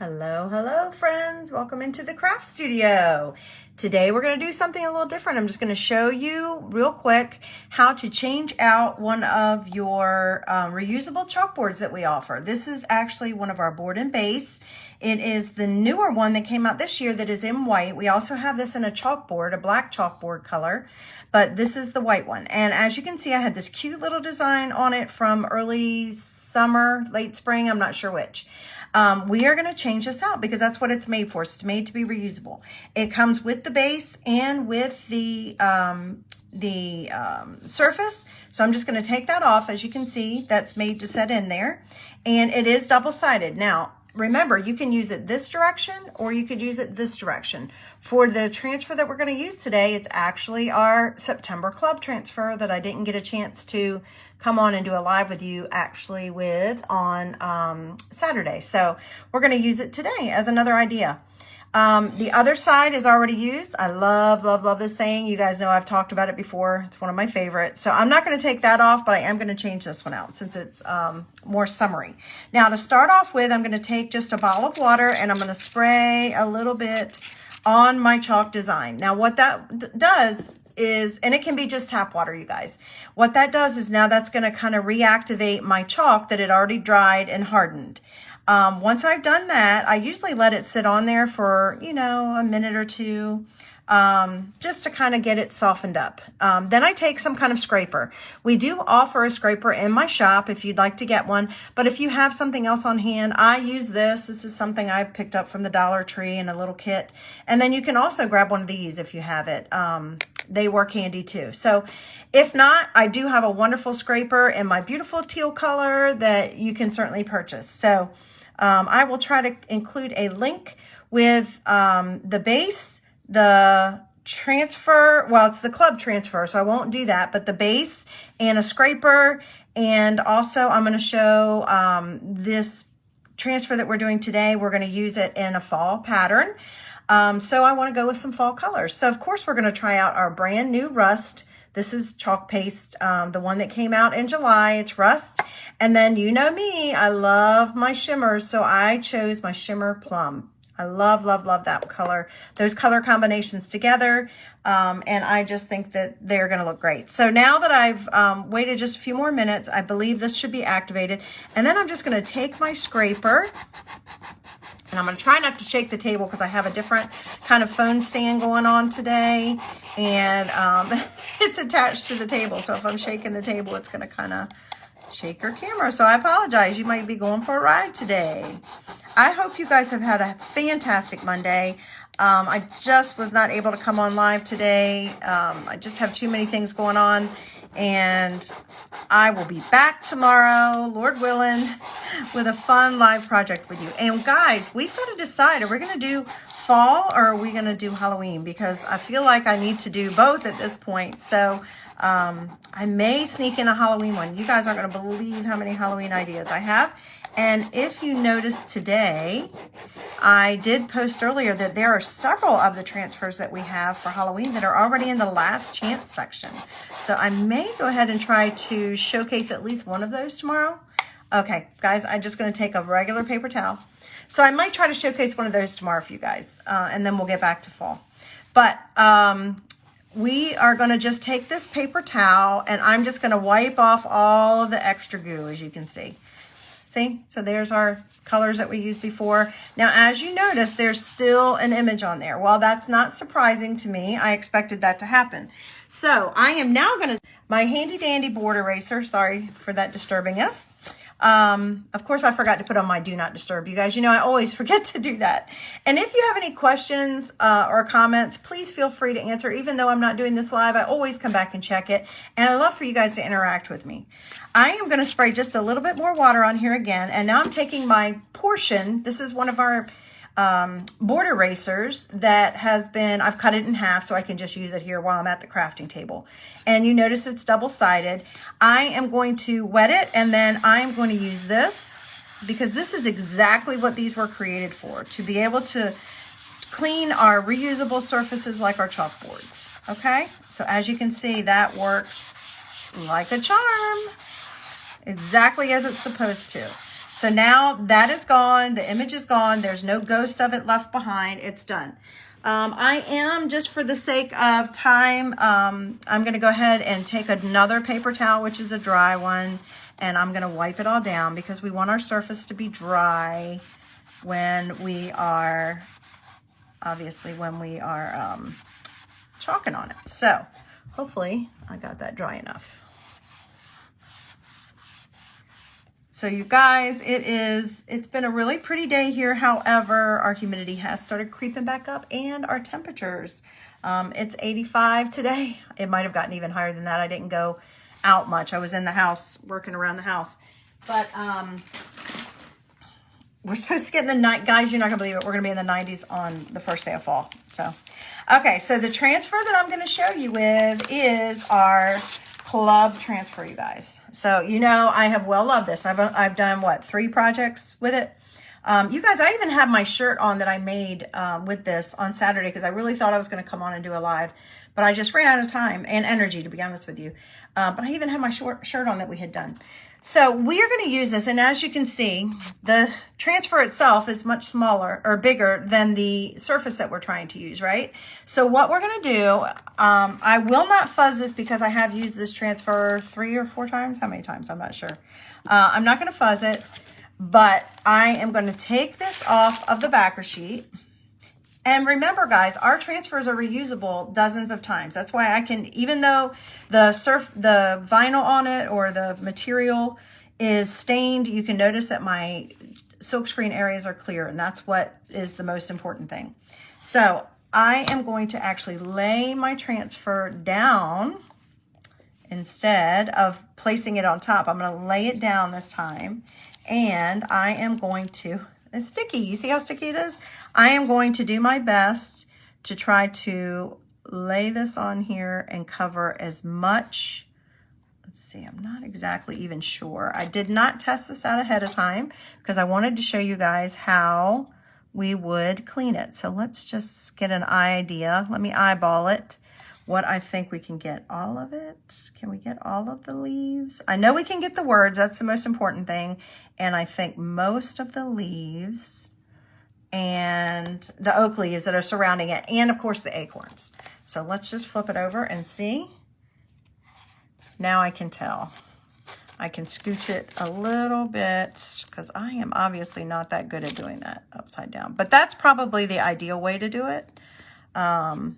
Hello, hello friends. Welcome into the craft studio. Today we're going to do something a little different. I'm just going to show you real quick how to change out one of your reusable chalkboards that we offer. This is actually one of our board and base. It is the newer one that came out this year that is in white. We also have this in a chalkboard, a black chalkboard color, but this is the white one. And as you can see, I had this cute little design on it from early summer, late spring, I'm not sure which. We are going to change this out because that's what it's made for. It's made to be reusable. It comes with the base and with the surface. So I'm just going to take that off. As you can see, that's made to set in there. And it is double-sided. Now, remember, you can use it this direction or you could use it this direction. For the transfer that we're going to use today, it's actually our September club transfer that I didn't get a chance to come on and do a live with you actually with on Saturday. So we're going to use it today as another idea. The other side is already used. I love, love, love this saying. You guys know I've talked about it before. It's one of my favorites. So I'm not going to take that off, but I am going to change this one out since it's more summery. Now to start off with, I'm going to take just a bottle of water and I'm going to spray a little bit on my chalk design. Now what that does is, and it can be just tap water, you guys. What that does is now that's going to kind of reactivate my chalk that had already dried and hardened. Once I've done that, I usually let it sit on there for, you know, a minute or two, just to kind of get it softened up. Then I take some kind of scraper. We do offer a scraper in my shop if you'd like to get one, but if you have something else on hand, I use this. This is something I picked up from the Dollar Tree in a little kit. And then you can also grab one of these if you have it. They work handy too. So if not, I do have a wonderful scraper in my beautiful teal color that you can certainly purchase. So I will try to include a link with the base, the transfer, well, it's the club transfer, so I won't do that, but the base and a scraper. And also I'm going to show this transfer that we're doing today. We're going to use it in a fall pattern. So I want to go with some fall colors. So of course we're going to try out our brand new Rust. This is chalk paste, the one that came out in July. It's Rust. And then you know me, I love my shimmers. So I chose my Shimmer Plum. I love, love, love that color. Those color combinations together. And I just think that they're going to look great. So now that I've waited just a few more minutes, I believe this should be activated. And then I'm just going to take my scraper. And I'm going to try not to shake the table because I have a different kind of phone stand going on today. And it's attached to the table. So if I'm shaking the table, it's going to kind of shake your camera. So I apologize. You might be going for a ride today. I hope you guys have had a fantastic Monday. I just was not able to come on live today. I just have too many things going on. And I will be back tomorrow, Lord willing, with a fun live project with you. And guys, we've got to decide, are we going to do fall or are we going to do Halloween? Because I feel like I need to do both at this point. So I may sneak in a Halloween one. You guys aren't going to believe how many Halloween ideas I have. And if you notice today, I did post earlier that there are several of the transfers that we have for Halloween that are already in the last chance section. So I may go ahead and try to showcase at least one of those tomorrow. Okay, guys, I'm just going to take a regular paper towel. So I might try to showcase one of those tomorrow for you guys, and then we'll get back to fall. But we are going to just take this paper towel, and I'm just going to wipe off all of the extra goo, as you can see. See, so there's our colors that we used before. Now, as you notice, there's still an image on there. Well, that's not surprising to me. I expected that to happen. So I am now going to, my handy dandy board eraser, sorry for that disturbing us. Of course, I forgot to put on my do not disturb. You guys, you know, I always forget to do that. And if you have any questions or comments, please feel free to answer. Even though I'm not doing this live, I always come back and check it. And I love for you guys to interact with me. I am going to spray just a little bit more water on here again. And now I'm taking my portion. This is one of our board erasers that has been, I've cut it in half so I can just use it here while I'm at the crafting table. And you notice it's double-sided. I am going to wet it and then I'm going to use this because this is exactly what these were created for, to be able to clean our reusable surfaces like our chalkboards. Okay, so as you can see, that works like a charm, exactly as it's supposed to. So now that is gone. The image is gone. There's no ghost of it left behind. It's done. I am, just for the sake of time, I'm going to go ahead and take another paper towel, which is a dry one, and I'm going to wipe it all down because we want our surface to be dry when we are, obviously, when we are chalking on it. So hopefully I got that dry enough. So you guys, it's been a really pretty day here. However, our humidity has started creeping back up and our temperatures, it's 85 today. It might have gotten even higher than that. I didn't go out much. I was in the house working around the house, but we're supposed to get in the night, guys. You're not gonna believe it. We're gonna be in the 90s on the first day of fall. So, okay. So the transfer that I'm going to show you with is our club transfer, you guys. So, you know, I have well loved this. I've done what, 3 projects with it. You guys, I even have my shirt on that I made with this on Saturday because I really thought I was going to come on and do a live, but I just ran out of time and energy, to be honest with you. But I even have my shirt on that we had done. So we are going to use this, and as you can see, the transfer itself is much smaller or bigger than the surface that we're trying to use, right? So what we're going to do, I will not fuzz this because I have used this transfer 3 or 4 times. How many times? I'm not sure. I'm not going to fuzz it, but I am going to take this off of the backer sheet. And remember, guys, our transfers are reusable dozens of times. That's why I can, even though the vinyl on it or the material is stained, you can notice that my silkscreen areas are clear, and that's what is the most important thing. So I am going to actually lay my transfer down instead of placing it on top. I'm going to lay it down this time, and I am going to, it's sticky. You see how sticky it is? I am going to do my best to try to lay this on here and cover as much. Let's see, I'm not exactly even sure. I did not test this out ahead of time because I wanted to show you guys how we would clean it. So let's just get an idea. Let me eyeball it. What I think we can get. All of it? Can we get all of the leaves? I know we can get the words. That's the most important thing. And I think most of the leaves and the oak leaves that are surrounding it, and of course the acorns. So let's just flip it over and see. Now I can tell. I can scooch it a little bit because I am obviously not that good at doing that upside down. But that's probably the ideal way to do it. And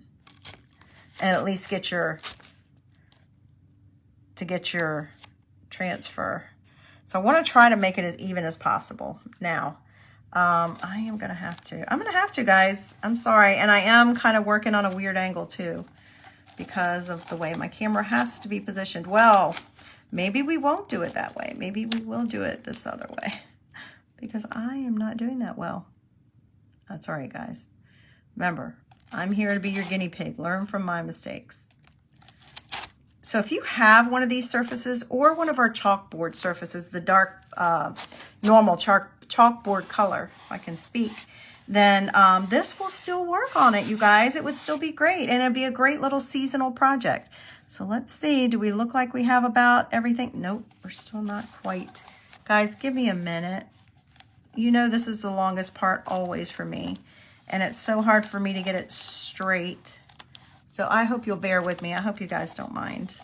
at least get your transfer. So I want to try to make it as even as possible. Now, I'm going to have to, guys. I'm sorry. And I am kind of working on a weird angle too because of the way my camera has to be positioned. Well, maybe we won't do it that way. Maybe we will do it this other way because I am not doing that well. That's all right, guys. Remember, I'm here to be your guinea pig. Learn from my mistakes. So if you have one of these surfaces or one of our chalkboard surfaces, the dark, normal chalkboard color, if I can speak, then this will still work on it, you guys. It would still be great, and it'd be a great little seasonal project. So let's see. Do we look like we have about everything? Nope, we're still not quite. Guys, give me a minute. You know this is the longest part always for me. And it's so hard for me to get it straight. So I hope you'll bear with me. I hope you guys don't mind.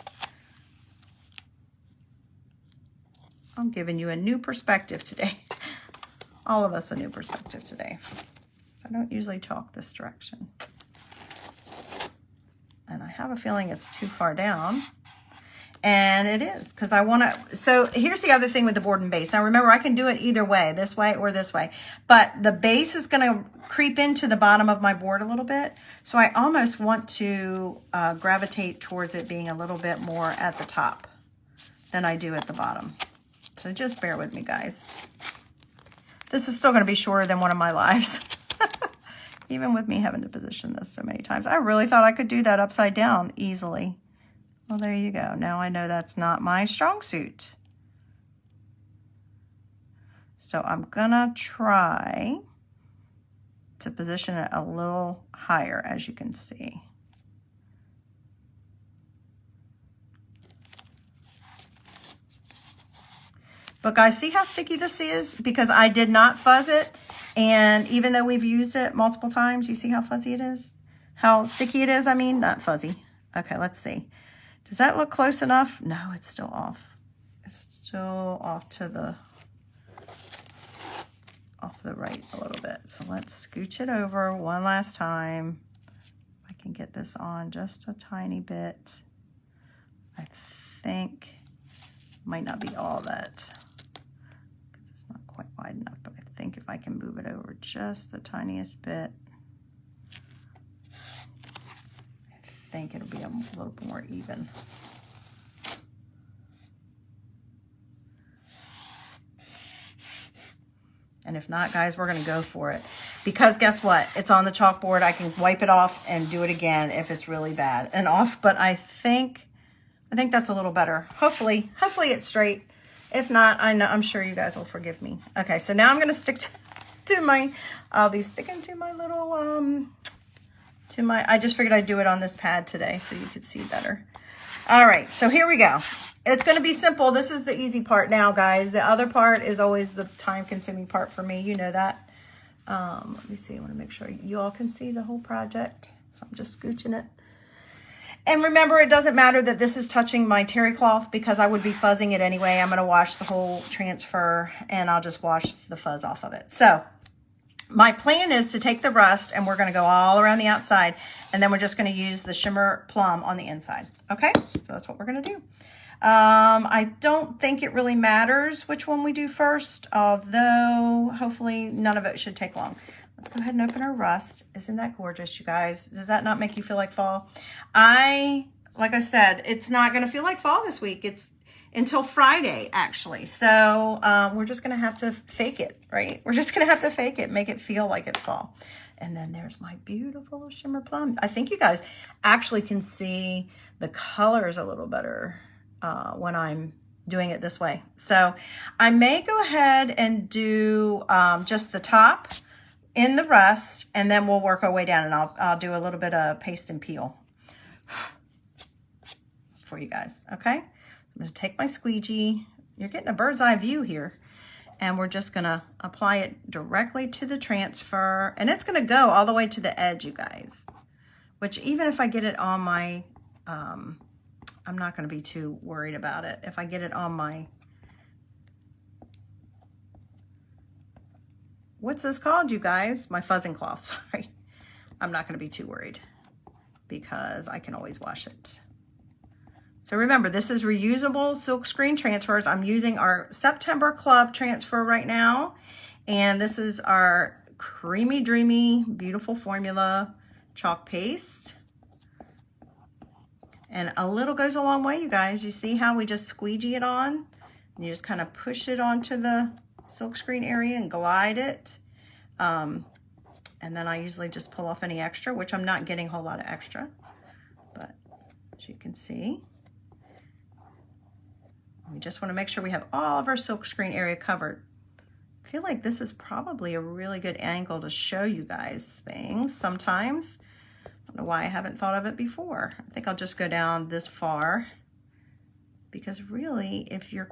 I'm giving you a new perspective today. All of us a new perspective today. I don't usually chalk this direction. And I have a feeling it's too far down. And it is, because I want to, so here's the other thing with the board and base. Now remember, I can do it either way, this way or this way, but the base is going to creep into the bottom of my board a little bit. So I almost want to gravitate towards it being a little bit more at the top than I do at the bottom. So just bear with me, guys. This is still going to be shorter than one of my lives. Even with me having to position this so many times. I really thought I could do that upside down easily. Well, there you go. Now I know that's not my strong suit. So I'm gonna try to position it a little higher, as you can see. But guys, see how sticky this is? Because I did not fuzz it. And even though we've used it multiple times, you see how fuzzy it is? How sticky it is, I mean, not fuzzy. Okay, let's see. Does that look close enough? No, it's still off. It's still off to the right a little bit. So let's scooch it over one last time. I can get this on just a tiny bit. I think might not be all that, because it's not quite wide enough, but I think if I can move it over just the tiniest bit, I think it'll be a little more even. And if not, guys, we're gonna go for it. Because guess what? It's on the chalkboard. I can wipe it off and do it again if it's really bad and off, but I think that's a little better. Hopefully it's straight. If not, I'm sure you guys will forgive me. Okay, so now I'm gonna stick to my, I'll be sticking to my little, I just figured I'd do it on this pad today so you could see better. All right, so here we go. It's gonna be simple. This is the easy part now, guys. The other part is always the time-consuming part for me. You know that. Let me see, I wanna make sure you all can see the whole project. So I'm just scooching it. And remember, it doesn't matter that this is touching my terry cloth because I would be fuzzing it anyway. I'm gonna wash the whole transfer and I'll just wash the fuzz off of it. So my plan is to take the rust and we're gonna go all around the outside and then we're just gonna use the Shimmer Plum on the inside. Okay, so that's what we're gonna do. I don't think it really matters which one we do first, although hopefully none of it should take long. Let's go ahead and open our rust. Isn't that gorgeous, you guys? Does that not make you feel like fall? Like I said, it's not gonna feel like fall this week. It's until Friday, actually. So we're just gonna have to fake it, right? We're just gonna have to fake it, make it feel like it's fall. And then there's my beautiful Shimmer Plum. I think you guys actually can see the colors a little better when I'm doing it this way. So I may go ahead and do just the top in the rust, and then we'll work our way down, and I'll do a little bit of paste and peel for you guys, okay? I'm gonna take my squeegee. You're getting a bird's eye view here. And we're just gonna apply it directly to the transfer, and it's gonna go all the way to the edge, you guys, which even if I get it on my, I'm not gonna be too worried about it. If I get it on my, what's this called, you guys? My fuzzing cloth, sorry. I'm not gonna be too worried because I can always wash it. So remember, this is reusable silk screen transfers. I'm using our September Club transfer right now. And this is our creamy, dreamy, beautiful formula chalk paste. And a little goes a long way, you guys. You see how we just squeegee it on? And you just kind of push it onto the silk screen area and glide it. And then I usually just pull off any extra, which I'm not getting a whole lot of extra. But as you can see, we just want to make sure we have all of our silk screen area covered. I feel like this is probably a really good angle to show you guys things sometimes. I don't know why I haven't thought of it before. I think I'll just go down this far because really if you're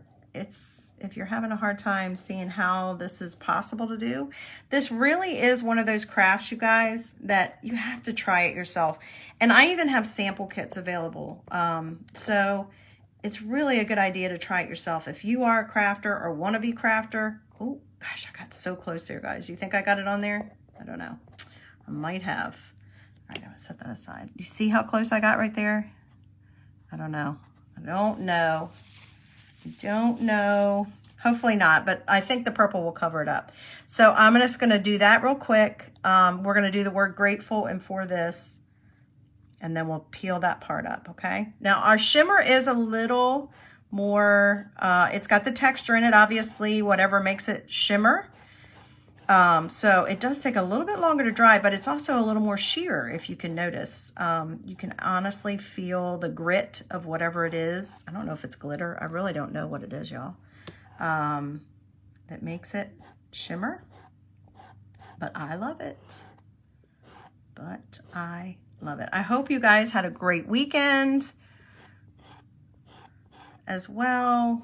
having a hard time seeing how this is possible to do, this really is one of those crafts, you guys, that you have to try it yourself. And I even have sample kits available. So it's really a good idea to try it yourself. If you are a crafter or want to be crafter, oh gosh, I got so close there, guys. You think I got it on there? I don't know. I might have. All right, I'm gonna set that aside. You see how close I got right there? I don't know. I don't know. I don't know. Hopefully not, but I think the purple will cover it up. So I'm just gonna do that real quick. We're gonna do the word grateful and for this, and then we'll peel that part up, okay? Now our shimmer is a little more, it's got the texture in it, obviously, whatever makes it shimmer. So it does take a little bit longer to dry, but it's also a little more sheer, if you can notice. You can honestly feel the grit of whatever it is. I don't know if it's glitter. I really don't know what it is, y'all. That makes it shimmer, but I love it. But I love it. I hope you guys had a great weekend as well.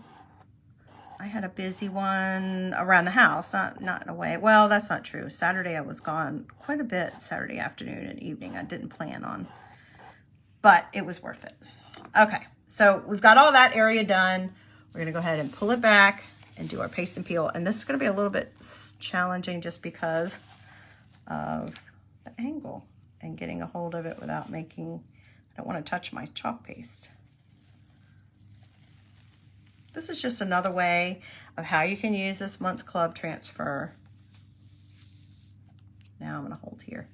I had a busy one around the house, not away. Well, that's not true. Saturday I was gone quite a bit, Saturday afternoon and evening. I didn't plan on, but it was worth it. Okay, so we've got all that area done. We're gonna go ahead and pull it back and do our paste and peel. And this is gonna be a little bit challenging just because of the angle and getting a hold of it without making, I don't want to touch my chalk paste. This is just another way of how you can use this month's club transfer. Now I'm going to hold here.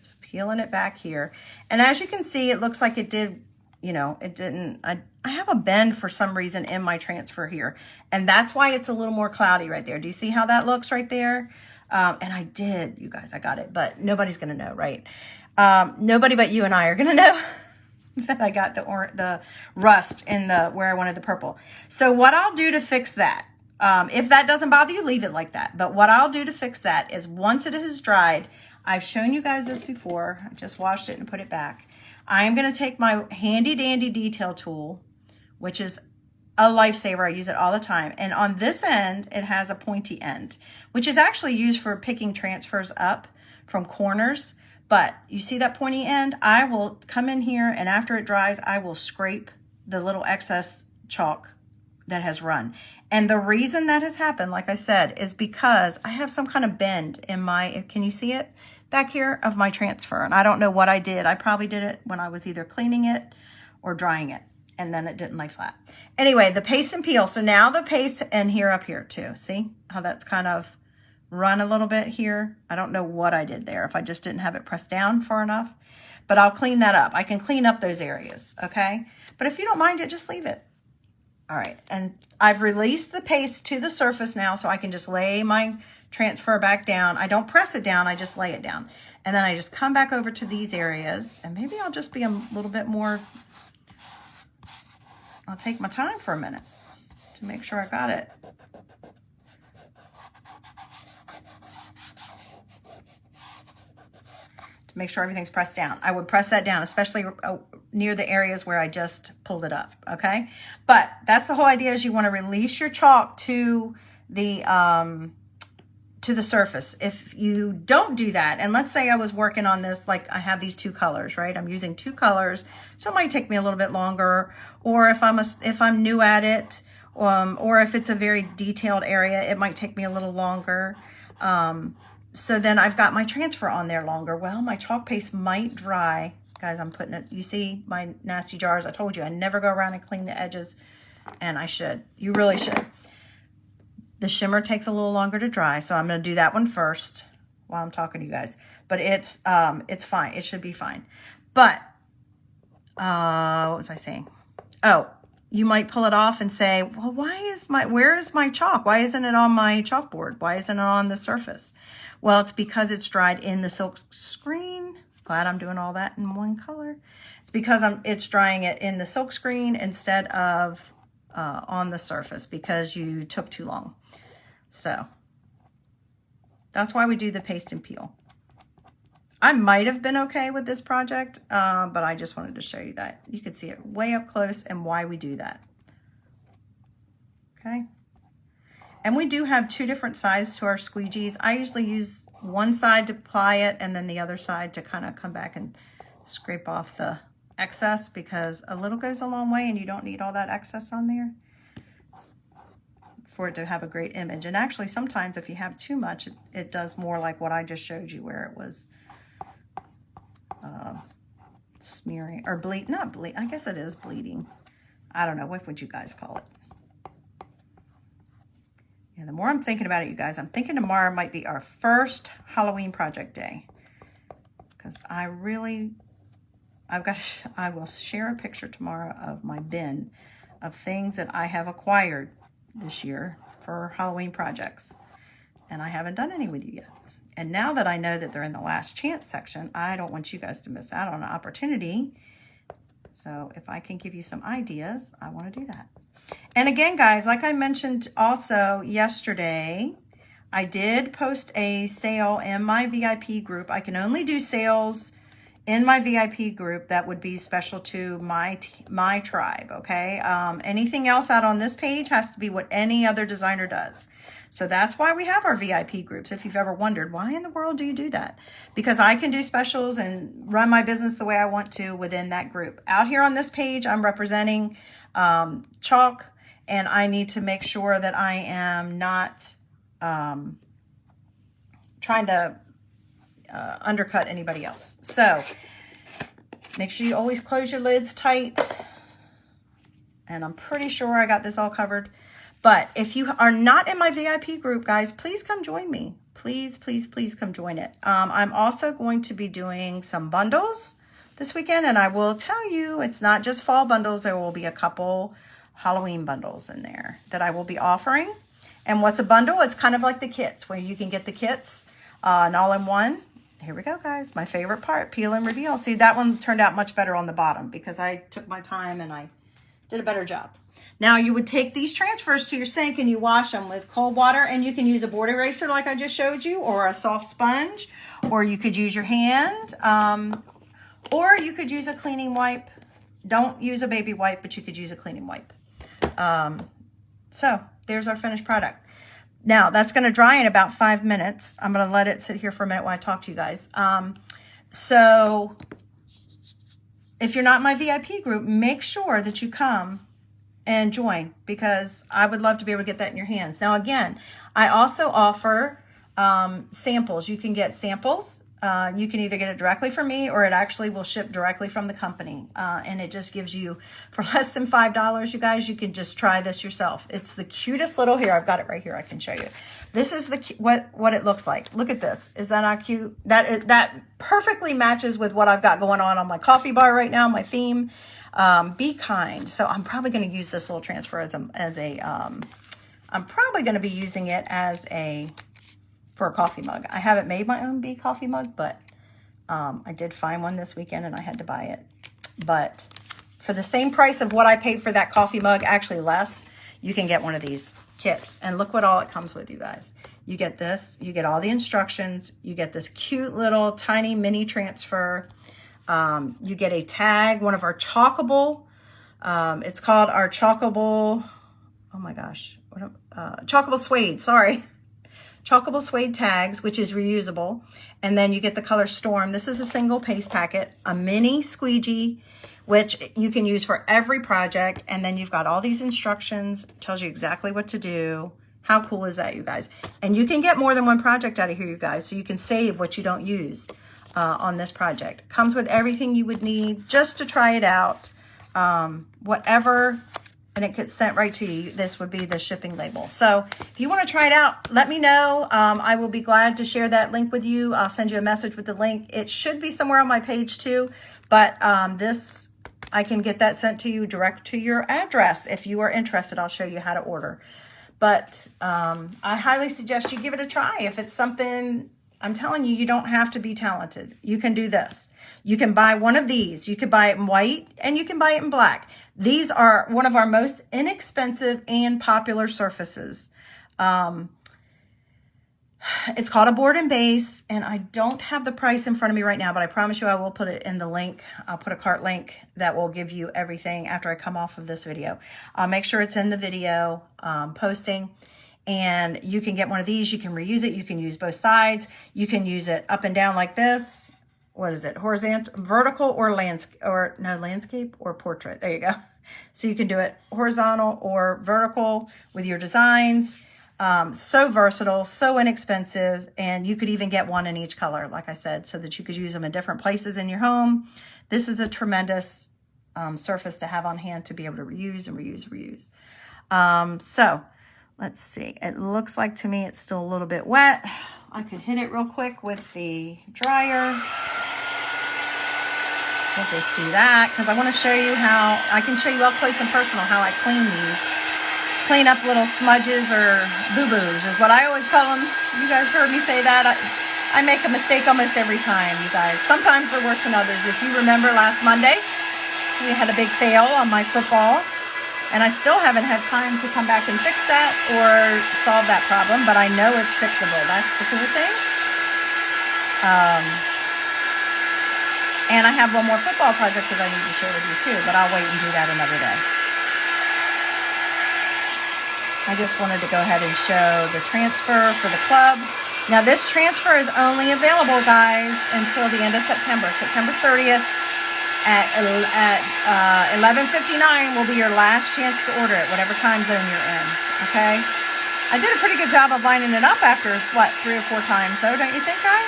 Just peeling it back here. And as you can see, it looks like it did, you know, it didn't, I have a bend for some reason in my transfer here. And that's why it's a little more cloudy right there. Do you see how that looks right there? And I did, you guys, I got it, but nobody's going to know, right? Nobody but you and I are going to know that I got the rust in where I wanted the purple. So what I'll do to fix that, if that doesn't bother you, leave it like that. But what I'll do to fix that is once it has dried, I've shown you guys this before. I just washed it and put it back. I'm going to take my handy dandy detail tool, which is a lifesaver. I use it all the time. And on this end, it has a pointy end, which is actually used for picking transfers up from corners. But you see that pointy end? I will come in here, and after it dries, I will scrape the little excess chalk that has run. And the reason that has happened, like I said, is because I have some kind of bend in my, can you see it back here, of my transfer? And I don't know what I did. I probably did it when I was either cleaning it or drying it, and then it didn't lay flat. Anyway, the paste and peel. So now the paste, and here up here too. See how that's kind of run a little bit here? I don't know what I did there, if I just didn't have it pressed down far enough, but I'll clean that up. I can clean up those areas, okay? But if you don't mind it, just leave it. All right, and I've released the paste to the surface now, so I can just lay my transfer back down. I don't press it down, I just lay it down. And then I just come back over to these areas, and maybe I'll just be a little bit more, I'll take my time for a minute to make sure I got it. Make sure everything's pressed down. I would press that down, especially near the areas where I just pulled it up, okay? But that's the whole idea, is you want to release your chalk to the surface. If you don't do that, and let's say I was working on this, like I have these two colors, right? I'm using two colors, so it might take me a little bit longer, or if I'm new at it, or if it's a very detailed area, it might take me a little longer. So then I've got my transfer on there longer. Well, my chalk paste might dry. Guys, I'm putting it, you see my nasty jars. I told you I never go around and clean the edges, and I should. You really should. The shimmer takes a little longer to dry, so I'm going to do that one first while I'm talking to you guys. But it's fine. It should be fine. But what was I saying? Oh, you might pull it off and say, well, where is my chalk? Why isn't it on my chalkboard? Why isn't it on the surface? Well, it's because it's dried in the silk screen. Glad I'm doing all that in one color. It's because it's drying it in the silk screen instead of on the surface, because you took too long. So that's why we do the paste and peel. I might have been okay with this project, but I just wanted to show you that. You can see it way up close and why we do that. Okay. And we do have two different sides to our squeegees. I usually use one side to apply it and then the other side to kind of come back and scrape off the excess, because a little goes a long way and you don't need all that excess on there for it to have a great image. And actually sometimes if you have too much, it does more like what I just showed you, where it was smearing or not bleed. I guess it is bleeding. I don't know. What would you guys call it? Yeah, the more I'm thinking about it, you guys, I'm thinking tomorrow might be our first Halloween project day, because I will share a picture tomorrow of my bin of things that I have acquired this year for Halloween projects, and I haven't done any with you yet. And now that I know that they're in the last chance section, I don't want you guys to miss out on an opportunity. So if I can give you some ideas, I want to do that. And again, guys, like I mentioned also yesterday, I did post a sale in my VIP group. I can only do sales in my VIP group that would be special to my tribe, okay? Anything else out on this page has to be what any other designer does. So that's why we have our VIP groups. If you've ever wondered, why in the world do you do that? Because I can do specials and run my business the way I want to within that group. Out here on this page, I'm representing Chalk, and I need to make sure that I am not trying to undercut anybody else. So make sure you always close your lids tight. And I'm pretty sure I got this all covered. But if you are not in my VIP group, guys, please come join me. Please, please, please come join it. I'm also going to be doing some bundles this weekend. And I will tell you, it's not just fall bundles. There will be a couple Halloween bundles in there that I will be offering. And what's a bundle? It's kind of like the kits, where you can get the kits an all-in-one. Here we go, guys. My favorite part, peel and reveal. See, that one turned out much better on the bottom because I took my time and I did a better job. Now, you would take these transfers to your sink and you wash them with cold water, and you can use a board eraser like I just showed you, or a soft sponge, or you could use your hand, or you could use a cleaning wipe. Don't use a baby wipe, but you could use a cleaning wipe. So there's our finished product. Now, that's going to dry in about 5 minutes. I'm going to let it sit here for a minute while I talk to you guys. So if you're not in my VIP group, make sure that you come and join, because I would love to be able to get that in your hands. Now, again, I also offer samples. You can get samples. You can either get it directly from me, or it actually will ship directly from the company. And it just gives you, for less than $5, you guys, you can just try this yourself. It's the cutest little, here, I've got it right here. I can show you. This is the what it looks like. Look at this. Is that not cute? That perfectly matches with what I've got going on my coffee bar right now, my theme. Be kind. So I'm probably going to use this little transfer I'm probably going to be using it for a coffee mug. I haven't made my own bee coffee mug, but I did find one this weekend and I had to buy it. But for the same price of what I paid for that coffee mug, actually less, you can get one of these kits. And look what all it comes with, you guys. You get this, you get all the instructions, you get this cute little tiny mini transfer. You get a tag, one of our Chalkable. It's called our Chalkable, oh my gosh, Chalkable Suede, sorry. Chalkable Suede tags, which is reusable. And then you get the color Storm. This is a single paste packet, a mini squeegee, which you can use for every project. And then you've got all these instructions, tells you exactly what to do. How cool is that, you guys? And you can get more than one project out of here, you guys, so you can save what you don't use on this project. Comes with everything you would need just to try it out. Whatever, and it gets sent right to you. This would be the shipping label. So if you want to try it out, let me know. I will be glad to share that link with you. I'll send you a message with the link. It should be somewhere on my page too, but I can get that sent to you direct to your address. If you are interested, I'll show you how to order. But I highly suggest you give it a try. If it's something, I'm telling you, you don't have to be talented. You can do this. You can buy one of these. You could buy it in white and you can buy it in black. These are one of our most inexpensive and popular surfaces. It's called a board and base, and I don't have the price in front of me right now, but I promise you I will put it in the link. I'll put a cart link that will give you everything after I come off of this video. I'll make sure it's in the video posting. And you can get one of these. You can reuse it. You can use both sides. You can use it up and down like this. What is it? Horizontal, vertical, or landscape or portrait. There you go. So you can do it horizontal or vertical with your designs. So versatile, so inexpensive. And you could even get one in each color, like I said, so that you could use them in different places in your home. This is a tremendous surface to have on hand to be able to reuse and reuse. So let's see. It looks like to me it's still a little bit wet. I could hit it real quick with the dryer. We'll just do that because I want to show you how I can show you up close and personal how I clean these. Clean up little smudges or boo-boos is what I always call them. You guys heard me say that. I make a mistake almost every time, you guys. Sometimes they're worse than others. If you remember last Monday, we had a big fail on my football. And I still haven't had time to come back and fix that or solve that problem, but I know it's fixable. That's the cool thing. And I have one more football project that I need to share with you too, but I'll wait and do that another day. I just wanted to go ahead and show the transfer for the club. Now this transfer is only available, guys, until the end of September. September 30th at 11:59 will be your last chance to order it, whatever time zone you're in, okay? I did a pretty good job of lining it up after, what, 3 or 4 times, so don't you think, guys?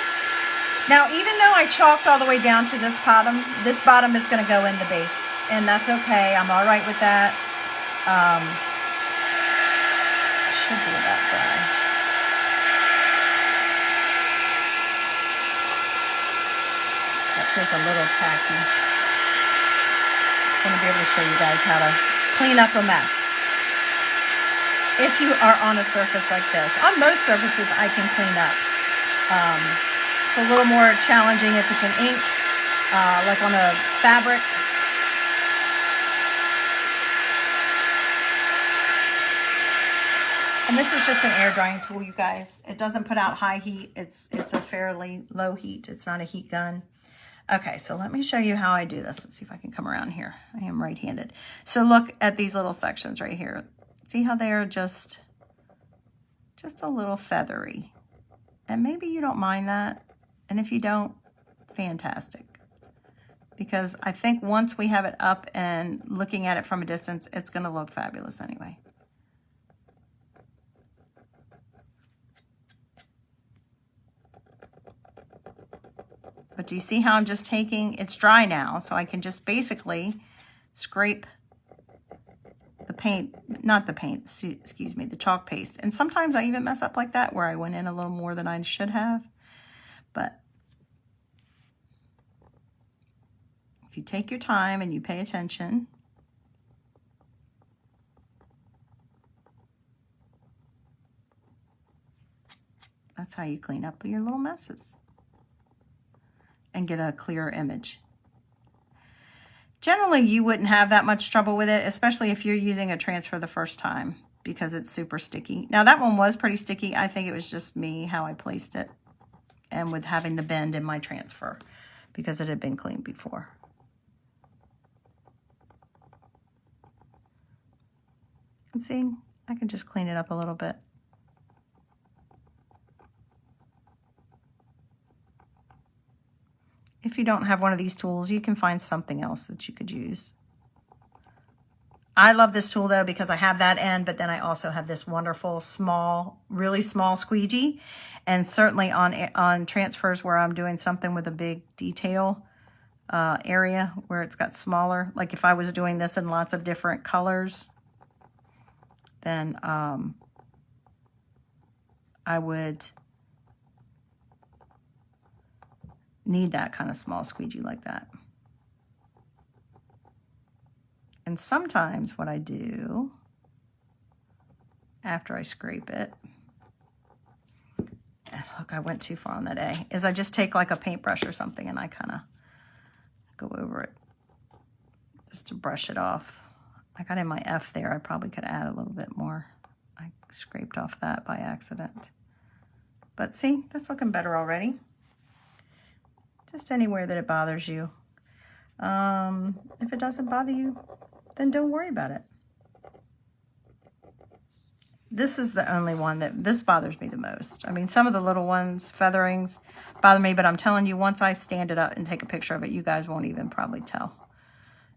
Now, even though I chalked all the way down to this bottom is going to go in the base, and that's okay. I'm all right with that. Should be about dry. That feels a little tacky. I'm going to be able to show you guys how to clean up a mess if you are on a surface like this. On most surfaces, I can clean up. It's a little more challenging if it's an ink, like on a fabric. And this is just an air drying tool, you guys. It doesn't put out high heat. It's a fairly low heat. It's not a heat gun. Okay, so let me show you how I do this. Let's see if I can come around here. I am right-handed. So look at these little sections right here. See how they are just a little feathery. And maybe you don't mind that. And if you don't, fantastic. Because I think once we have it up and looking at it from a distance, it's going to look fabulous anyway. But do you see how I'm just taking, it's dry now, so I can just basically scrape the paint, not the paint, excuse me, the chalk paste. And sometimes I even mess up like that where I went in a little more than I should have. But if you take your time and you pay attention, that's how you clean up your little messes and get a clearer image. Generally, you wouldn't have that much trouble with it, especially if you're using a transfer the first time because it's super sticky. Now, that one was pretty sticky. I think it was just me, how I placed it, and with having the bend in my transfer because it had been cleaned before. And see, I can just clean it up a little bit. If you don't have one of these tools, you can find something else that you could use. I love this tool though because I have that end, but then I also have this wonderful small, really small squeegee. And certainly on transfers where I'm doing something with a big detail area where it's got smaller, like if I was doing this in lots of different colors, then I would need that kind of small squeegee like that. And sometimes what I do after I scrape it, and look, I went too far on that A, is I just take like a paintbrush or something and I kind of go over it just to brush it off. I got in my F there. I probably could add a little bit more. I scraped off that by accident. But see, that's looking better already. Just anywhere that it bothers you. If it doesn't bother you, then don't worry about it. This is the only one that, this bothers me the most. I mean, some of the little ones, featherings, bother me, but I'm telling you, once I stand it up and take a picture of it, you guys won't even probably tell.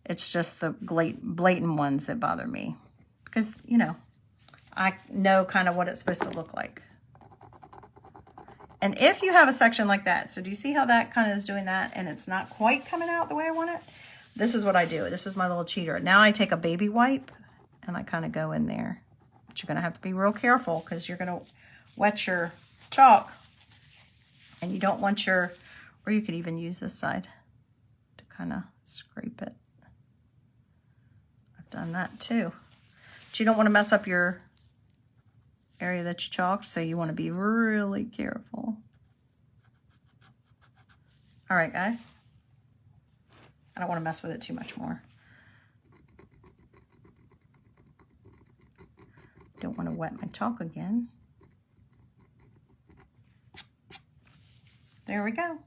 It's just the blatant ones that bother me. Because, you know, I know kind of what it's supposed to look like. And if you have a section like that, so do you see how that kind of is doing that and it's not quite coming out the way I want it? This is what I do. This is my little cheater. Now I take a baby wipe and I kind of go in there. But you're going to have to be real careful because you're going to wet your chalk. And you don't want your, or you could even use this side to kind of scrape it. I've done that too. But you don't want to mess up your area that you chalked, so you want to be really careful. All right, guys. I don't want to mess with it too much more. Don't want to wet my chalk again. There we go.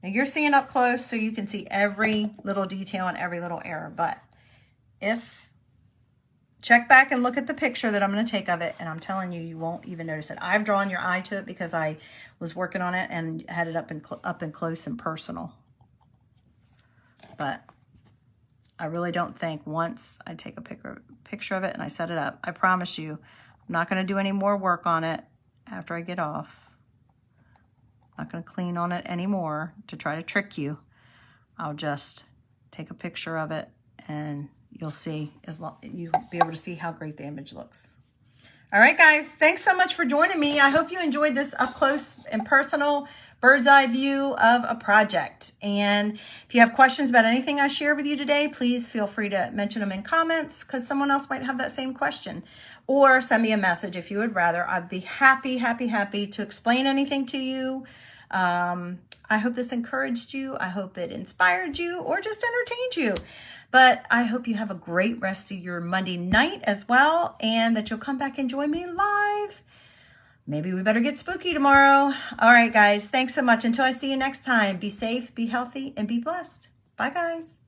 Now you're seeing up close so you can see every little detail and every little error, but check back and look at the picture that I'm going to take of it, and I'm telling you, you won't even notice it. I've drawn your eye to it because I was working on it and had it up and close and personal. But I really don't think once I take a picture of it and I set it up, I promise you, I'm not going to do any more work on it after I get off. I'm not going to clean on it anymore to try to trick you. I'll just take a picture of it and you'll see, you'll be able to see how great the image looks. All right, guys, thanks so much for joining me. I hope you enjoyed this up close and personal bird's eye view of a project. And if you have questions about anything I share with you today, please feel free to mention them in comments because someone else might have that same question. Or send me a message if you would rather. I'd be happy to explain anything to you. I hope this encouraged you. I hope it inspired you or just entertained you. But I hope you have a great rest of your Monday night as well, and that you'll come back and join me live. Maybe we better get spooky tomorrow. All right, guys, thanks so much. Until I see you next time, be safe, be healthy, and be blessed. Bye, guys.